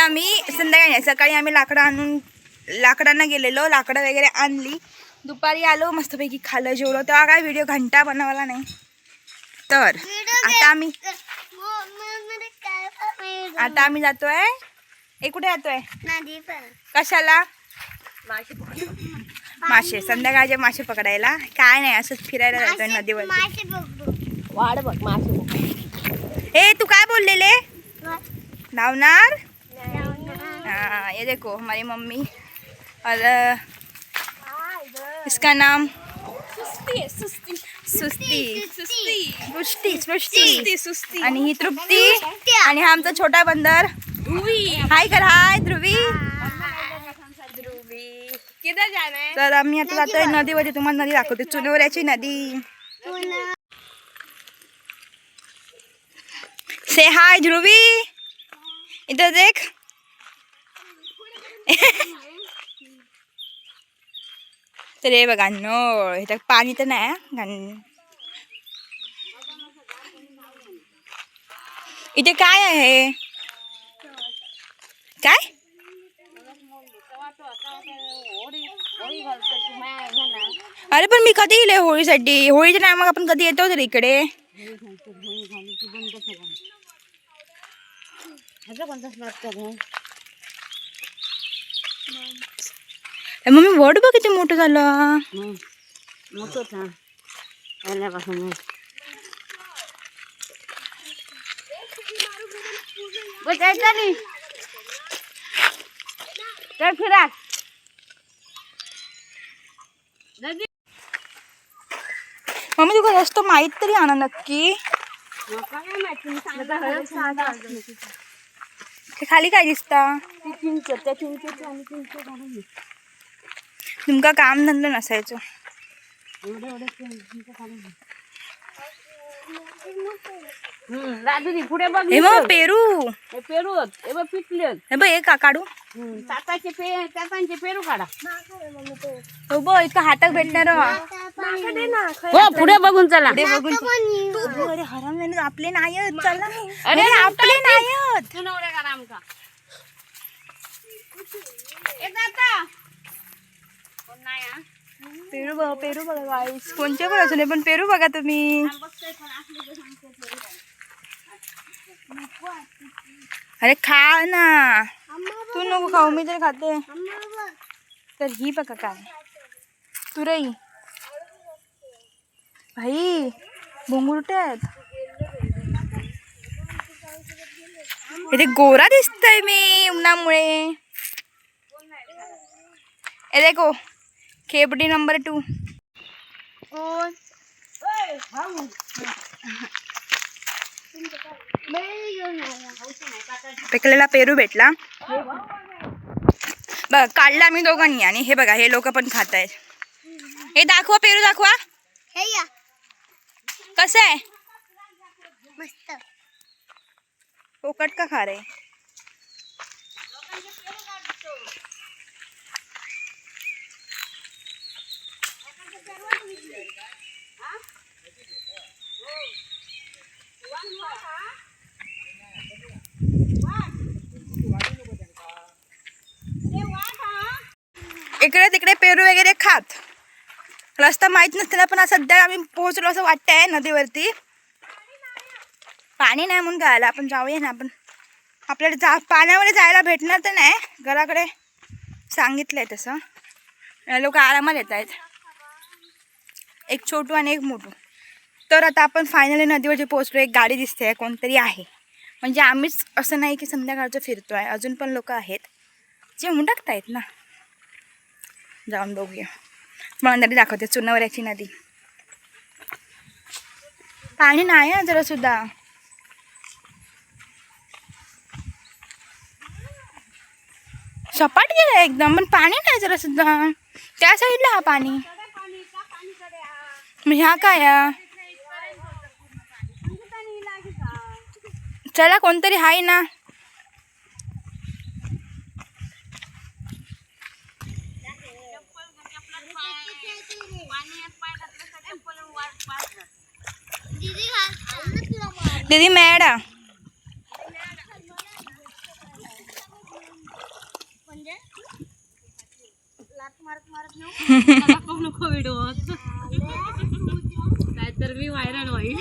आम्ही संध्याकाळी नाही, सकाळी आम्ही लाकडांना गेलेलो, लाकडं वगैरे आणली, दुपारी आलो, मस्तपैकी खाल्लं, जेवलो. तेव्हा काय व्हिडिओ घंटा बनवला नाही. तर आता आम्ही जातोय, कुठे जातोय? कशाला? मासे, संध्याकाळचे मासे पकडायला. काय नाही, असंच फिरायला जातोय नदीवर. वाढ बघ मासे. तू काय बोललेले? धावणार? हाँ, ये देखो हमारी मम्मी और इसका नाम सुस्ती आणि ही तृप्ती आणि हा आमचा छोटा बंदर हाय कर. हाय ध्रुवी. तर आम्ही आता जातोय नदीवर. तुम्हाला नदी दाखवते, चुनवऱ्याची नदी. से हाय ध्रुवी, इधर देख. तर हे बघा नळ, इथं पाणी तर नाही. इथे काय आहे? काय? अरे पण मी कधी गेले होळीसाठी? होळीच्या टायमाला आपण कधी येतो तर इकडे. मम्मी वड बघ किती मोठं झालं. मम्मी तुला रस्तो माहित तरी आणा नक्की. खाली काय दिसता? तुमका काम धंदा नसायचो. पुढे बघ, पेरू पिकले. हे बघ, का काढू? पेरू काढा. हो बघ, इतकं हातात भेटणार. पुढे बघून चला. अरे हराम, आपले नाही. चला, अरे आपले नाही. पेरू बघा गाईस, कोणचे पण असू नये पण पेरू बघा तुम्ही. अरे खा ना, तू नको खाऊ, मी तर खाते. तर ही बघा काय तुरई, भाई भोंगुरटे आहेत. इथे गोरा दिसतोय मी उन्हामुळे. देखो खेपडी नंबर 2. पिकलेला पेरू भेटला बघ, काढला आम्ही दोघांनी. आणि हे बघा, हे लोक पण खात आहेत. हे दाखवा, पेरू दाखवा. कसं आहे? मस्त. पोकट का खा रे? इकडे तिकडे पेरू वगैरे खात. रस्ता माहित नसताना पण सध्या आम्ही पोहोचलो असं वाटतंय नदीवरती. पाणी नाही म्हणून गायला आपण जाऊया ना. आपण आपल्याला पाण्यामध्ये जायला भेटणार तर नाही, घराकडे सांगितलंय तसं. लोक आरामात येत आहेत, एक छोटू आणि एक मोठू. तर आता आपण फायनली नदीवरती पोहोचलो. एक गाडी दिसते, कोणतरी आहे. म्हणजे आम्हीच असं नाही की संध्याकाळचं फिरतो आहे, अजून पण लोक आहेत जे म्हणून टाकतायत ना. जाऊन बघूया. मला नदी दाखवते, चुनवऱ्याची नदी. पाणी नाही आहे जरा सुद्धा. सपाट गेलं एकदम, पण पाणी नाही जरा सुद्धा. त्या साईडला हा पाणी. मग ह्या काय? चला, कोणतरी हाय ना. दीदी मॅडा नको व्हिडिओ नाहीतर मी व्हायरल होईल.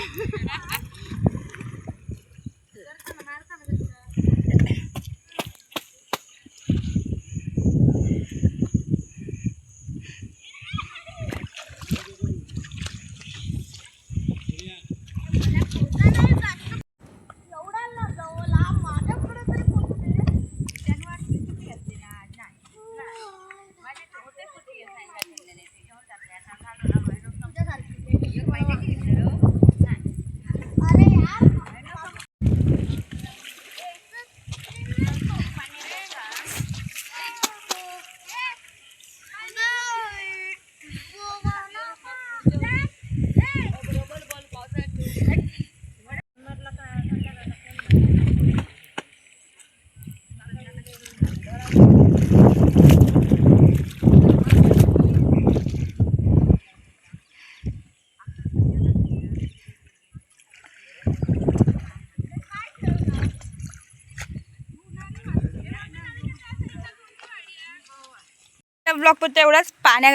ब्लॉग पण तेवढाच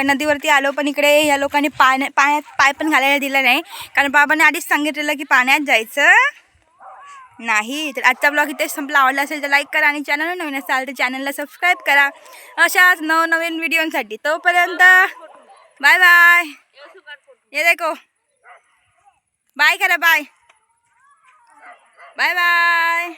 नदीवरती आलो, पण इकडे या लोकांनी पाण्यात पाय पण घालायला दिला नाही, कारण बाबांनी आधीच सांगितलेलं की पाण्यात जायचं नाही. तर आजचा ब्लॉग इथे संपला. आवडला असेल तर लाईक करा आणि चॅनल नवीन असाल तर चॅनलला सबस्क्राईब करा अशाच नवनवीन व्हिडिओसाठी. तोपर्यंत बाय बाय. ये देखो, बाय करा, बाय बाय बाय.